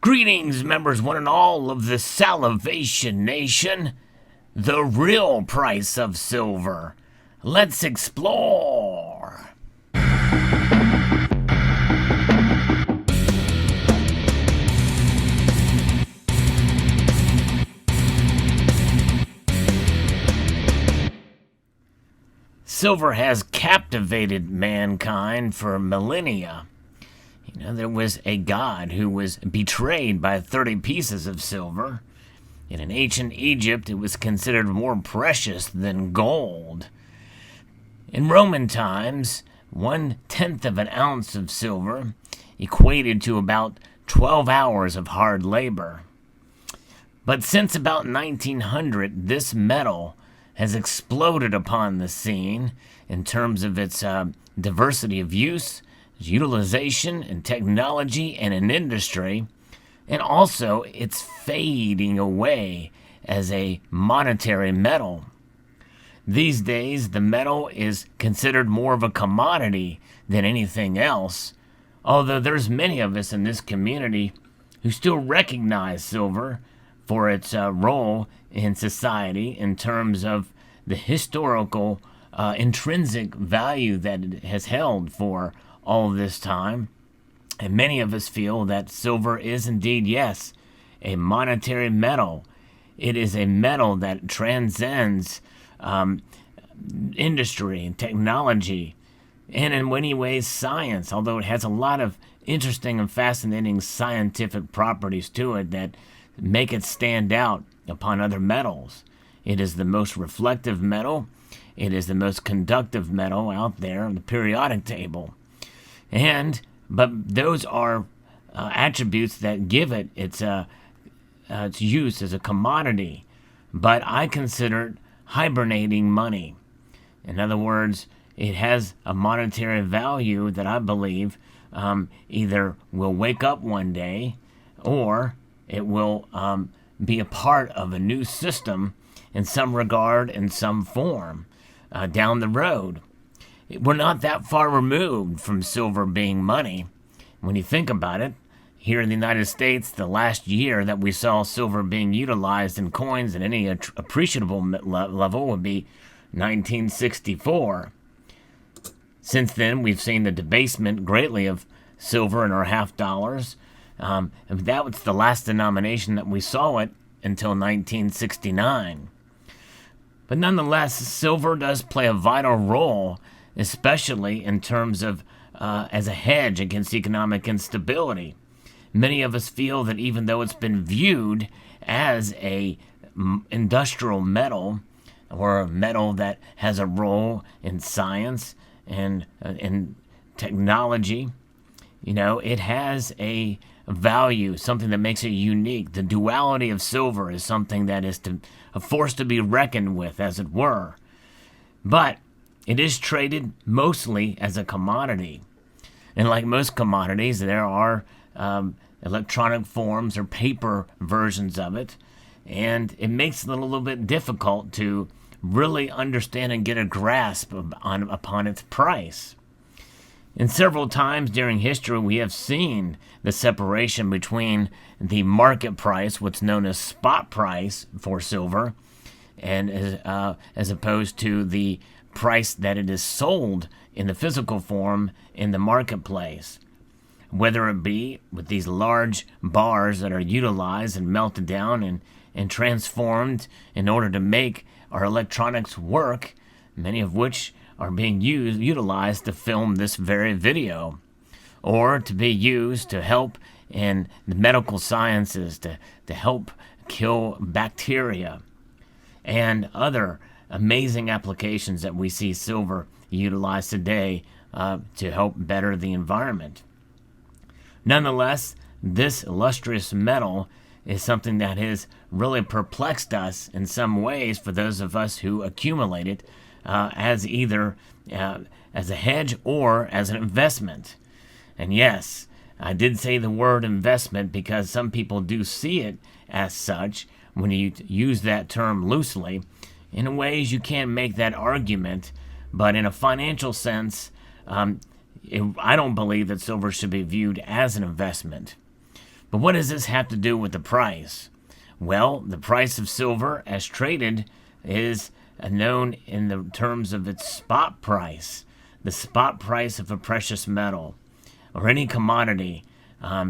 Greetings, members one and all of the Salivation Nation. The real price of silver. Let's explore. Silver has captivated mankind for millennia. There was a god who was betrayed by 30 pieces of silver. In ancient Egypt, it was considered more precious than gold. In Roman times, 1/10 of an ounce of silver equated to about 12 hours of hard labor. But since about 1900, this metal has exploded upon the scene in terms of its diversity of use, utilization in technology and in industry, and also it's fading away as a monetary metal. These days, the metal is considered more of a commodity than anything else, although there's many of us in this community who still recognize silver for its role in society in terms of the historical intrinsic value that it has held for all this time. And many of us feel that silver is indeed, yes, a monetary metal. It is a metal that transcends industry and technology, and in many ways science, although it has a lot of interesting and fascinating scientific properties to it that make it stand out upon other metals. It is the most reflective metal. It is the most conductive metal out there on the periodic table. But those are attributes that give it its use as a commodity. But I consider it hibernating money. In other words, it has a monetary value that I believe either will wake up one day or it will be a part of a new system in some regard, in some form, down the road. We're not that far removed from silver being money. When you think about it, here in the United States, the last year that we saw silver being utilized in coins at any appreciable level would be 1964. Since then, we've seen the debasement greatly of silver in our half dollars. That was the last denomination that we saw it until 1969. But nonetheless, silver does play a vital role, especially in terms of as a hedge against economic instability. Many of us feel that even though it's been viewed as a industrial metal or a metal that has a role in science and in technology, it has a value, something that makes it unique. The duality of silver is something that is a force to be reckoned with, as it were. But it is traded mostly as a commodity. And like most commodities, there are electronic forms or paper versions of it. And it makes it a little bit difficult to really understand and get a grasp upon its price. And several times during history, we have seen the separation between the market price, what's known as spot price for silver, and as opposed to the price that it is sold in the physical form in the marketplace. Whether it be with these large bars that are utilized and melted down and transformed in order to make our electronics work, many of which are being utilized to film this very video, or to be used to help in the medical sciences, to help kill bacteria, and other amazing applications that we see silver utilized today to help better the environment. Nonetheless, this illustrious metal is something that has really perplexed us in some ways for those of us who accumulate it as either as a hedge or as an investment. And yes, I did say the word investment because some people do see it as such when you use that term loosely. In ways you can't make that argument, but in a financial sense, I don't believe that silver should be viewed as an investment. But what does this have to do with the price? Well, the price of silver as traded is known in the terms of its spot price, the spot price of a precious metal or any commodity.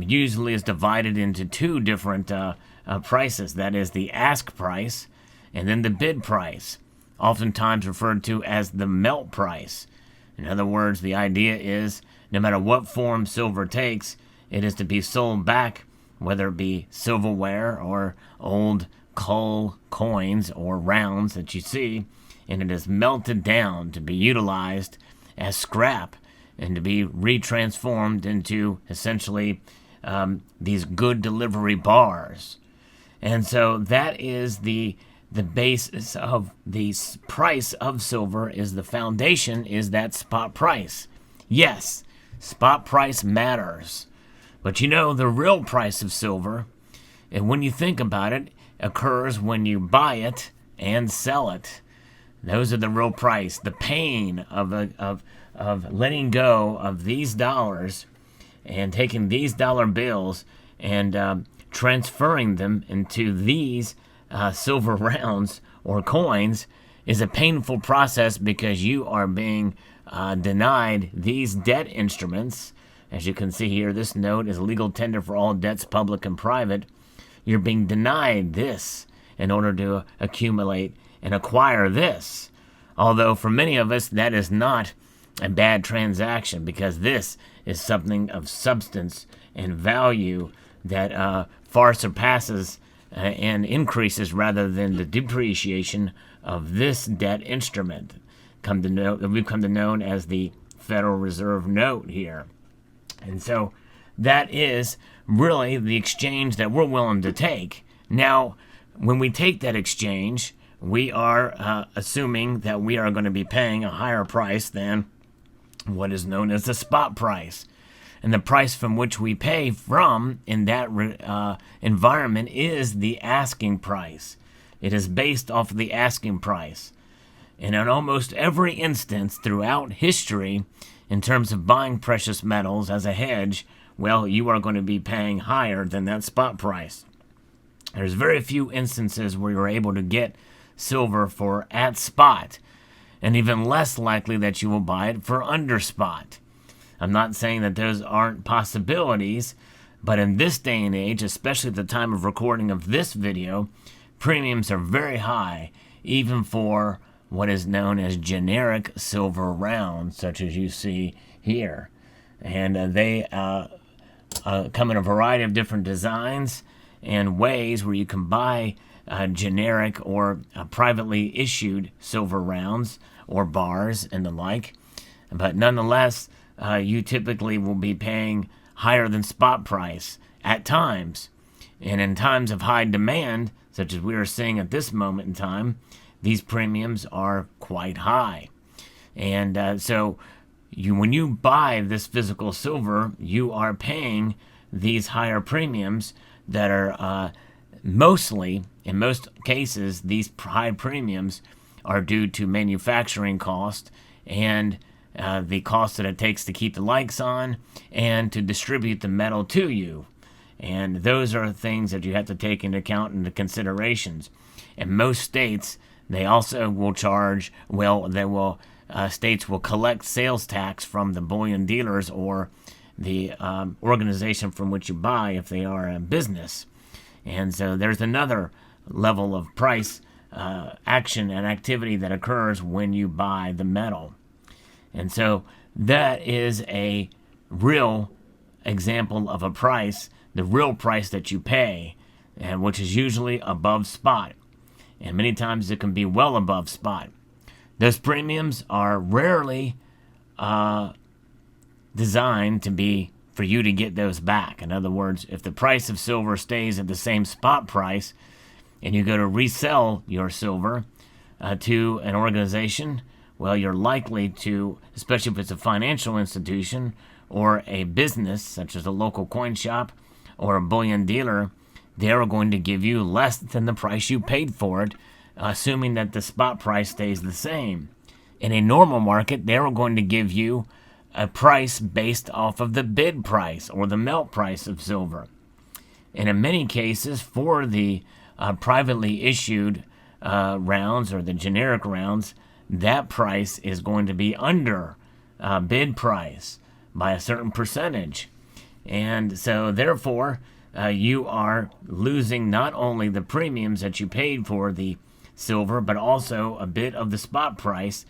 Usually is divided into two different prices. That is the ask price and then the bid price, oftentimes referred to as the melt price. In other words, the idea is no matter what form silver takes, it is to be sold back, whether it be silverware or old coal coins or rounds that you see, and it is melted down to be utilized as scrap and to be retransformed into essentially these good delivery bars. And so that is the basis of the price of silver. Is the foundation is that spot price. Yes, spot price matters. But you know, the real price of silver, and when you think about it, occurs when you buy it and sell it. Those are the real price. The pain of letting go of these dollars and taking these dollar bills and transferring them into these silver rounds or coins is a painful process, because you are being denied these debt instruments. As you can see here, this note is legal tender for all debts, public and private. You're being denied this in order to accumulate and acquire this. Although for many of us, that is not a bad transaction, because this is something of substance and value that far surpasses and increases rather than the depreciation of this debt instrument. We've come to know as the Federal Reserve note here. And so that is really the exchange that we're willing to take. Now, when we take that exchange, we are assuming that we are going to be paying a higher price than what is known as the spot price. And the price from which we pay from in that environment is the asking price. It is based off of the asking price. And in almost every instance throughout history, in terms of buying precious metals as a hedge, well, you are going to be paying higher than that spot price. There's very few instances where you're able to get silver for at spot, and even less likely that you will buy it for under spot. I'm not saying that those aren't possibilities, but in this day and age, especially at the time of recording of this video, premiums are very high, even for what is known as generic silver rounds, such as you see here. And they come in a variety of different designs and ways where you can buy generic or privately issued silver rounds or bars and the like. But nonetheless, you typically will be paying higher than spot price at times. And in times of high demand, such as we are seeing at this moment in time, these premiums are quite high. And so when you buy this physical silver, you are paying these higher premiums that are mostly, in most cases, these high premiums are due to manufacturing cost and the cost that it takes to keep the lights on and to distribute the metal to you. And those are things that you have to take into account into considerations. In most states, they also will charge, states will collect sales tax from the bullion dealers or the organization from which you buy if they are a business. And so there's another level of price action and activity that occurs when you buy the metal. And so that is a real example of a price, the real price that you pay, and which is usually above spot. And many times it can be well above spot. Those premiums are rarely designed to be for you to get those back. In other words, if the price of silver stays at the same spot price and you go to resell your silver to an organization, well, you're likely to, especially if it's a financial institution or a business such as a local coin shop or a bullion dealer, they're going to give you less than the price you paid for it, assuming that the spot price stays the same. In a normal market, they're going to give you a price based off of the bid price or the melt price of silver. And in many cases, for the privately issued rounds or the generic rounds, that price is going to be under bid price by a certain percentage. And so, therefore, you are losing not only the premiums that you paid for the silver, but also a bit of the spot price.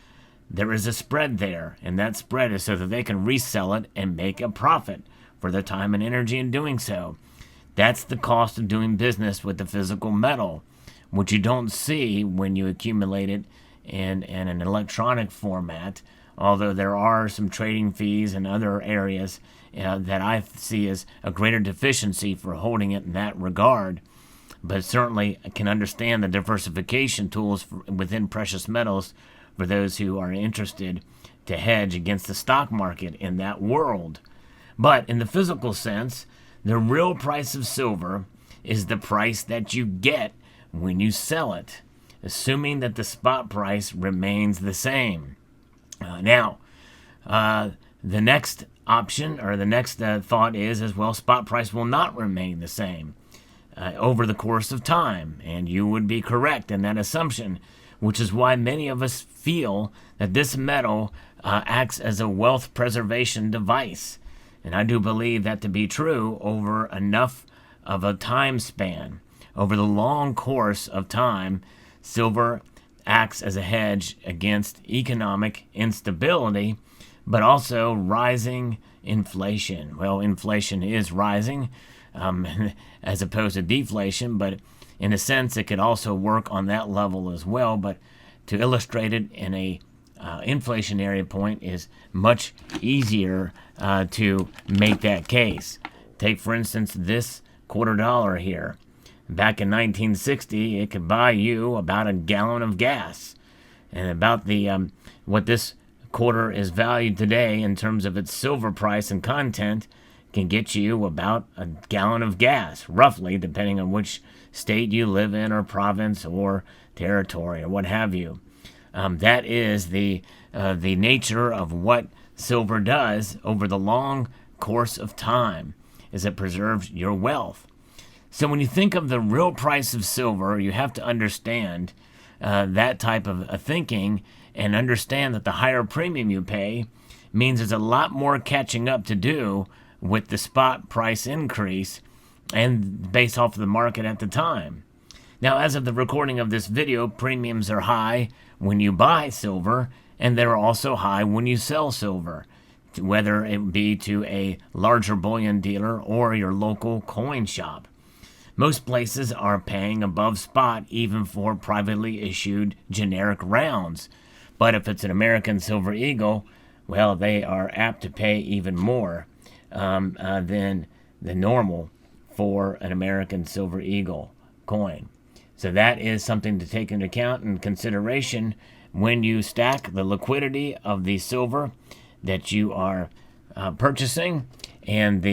There is a spread there, and that spread is so that they can resell it and make a profit for their time and energy in doing so. That's the cost of doing business with the physical metal, which you don't see when you accumulate it in an electronic format, although there are some trading fees and other areas that I see as a greater deficiency for holding it in that regard. But certainly I can understand the diversification tools within precious metals for those who are interested to hedge against the stock market in that world. But in the physical sense, the real price of silver is the price that you get when you sell it, assuming that the spot price remains the same. Now, the next option or the next thought is, as well, spot price will not remain the same over the course of time. And you would be correct in that assumption, which is why many of us feel that this metal acts as a wealth preservation device. And I do believe that to be true over enough of a time span. Over the long course of time, silver acts as a hedge against economic instability, but also rising inflation. Well, inflation is rising as opposed to deflation, but in a sense, it could also work on that level as well. But to illustrate it in a inflationary point is much easier to make that case. Take, for instance, this $0.25 here. Back in 1960, it could buy you about a gallon of gas. And about the what this quarter is valued today in terms of its silver price and content can get you about a gallon of gas, roughly, depending on which state you live in or province or territory or what have you. That is the nature of what silver does over the long course of time, is it preserves your wealth. So when you think of the real price of silver, you have to understand that type of thinking and understand that the higher premium you pay means there's a lot more catching up to do with the spot price increase and based off of the market at the time. Now, as of the recording of this video, premiums are high when you buy silver, and they're also high when you sell silver, whether it be to a larger bullion dealer or your local coin shop. Most places are paying above spot even for privately issued generic rounds. But if it's an American Silver Eagle, well, they are apt to pay even more than the normal for an American Silver Eagle coin. So that is something to take into account and consideration when you stack the liquidity of the silver that you are purchasing and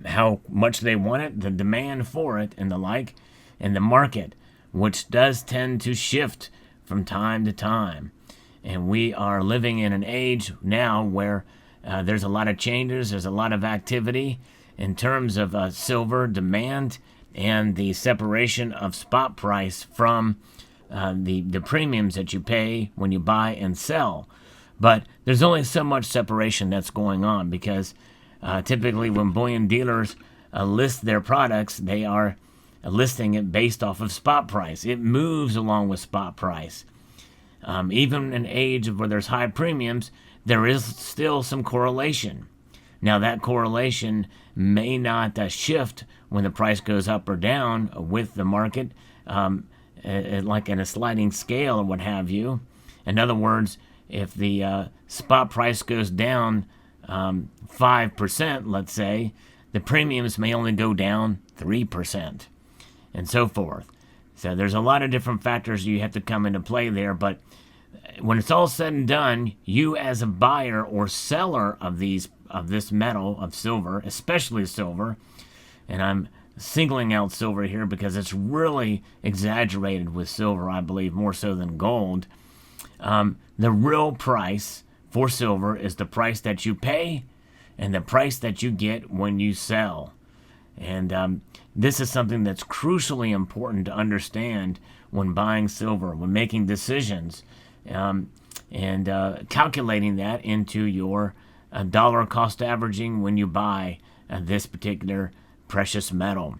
how much they want it, the demand for it, and the like, and the market, which does tend to shift from time to time. And we are living in an age now where there's a lot of changes, there's a lot of activity in terms of silver demand and the separation of spot price from the premiums that you pay when you buy and sell. But there's only so much separation that's going on because typically when bullion dealers list their products, they are listing it based off of spot price. It moves along with spot price. Even in an age where there's high premiums, there is still some correlation. Now that correlation may not shift when the price goes up or down with the market, like in a sliding scale or what have you. In other words, if the spot price goes down 5%, let's say, the premiums may only go down 3%, and so forth. So there's a lot of different factors you have to come into play there, but when it's all said and done, you as a buyer or seller of this metal, of silver, especially silver, and I'm singling out silver here because it's really exaggerated with silver, I believe, more so than gold. The real price for silver is the price that you pay and the price that you get when you sell. And this is something that's crucially important to understand when buying silver, when making decisions, and calculating that into your dollar cost averaging when you buy this particular precious metal.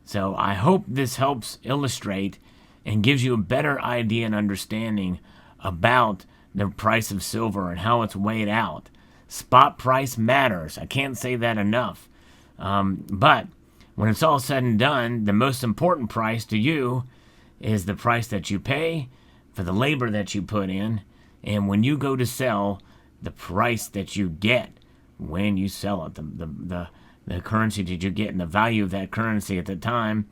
So I hope this helps illustrate and gives you a better idea and understanding about the price of silver and how it's weighed out. Spot price matters. I can't say that enough. But when it's all said and done, the most important price to you is the price that you pay for the labor that you put in, and when you go to sell, the price that you get when you sell it, the currency that you get and the value of that currency at the time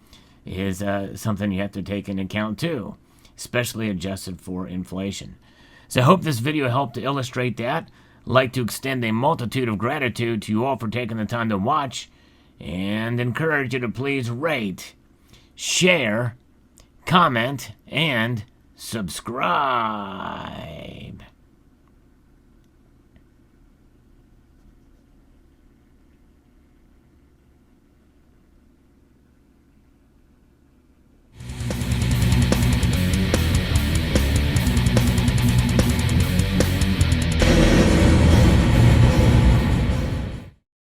is something you have to take into account too, especially adjusted for inflation. So I hope this video helped to illustrate that. I'd like to extend a multitude of gratitude to you all for taking the time to watch, and encourage you to please rate, share, comment, and subscribe.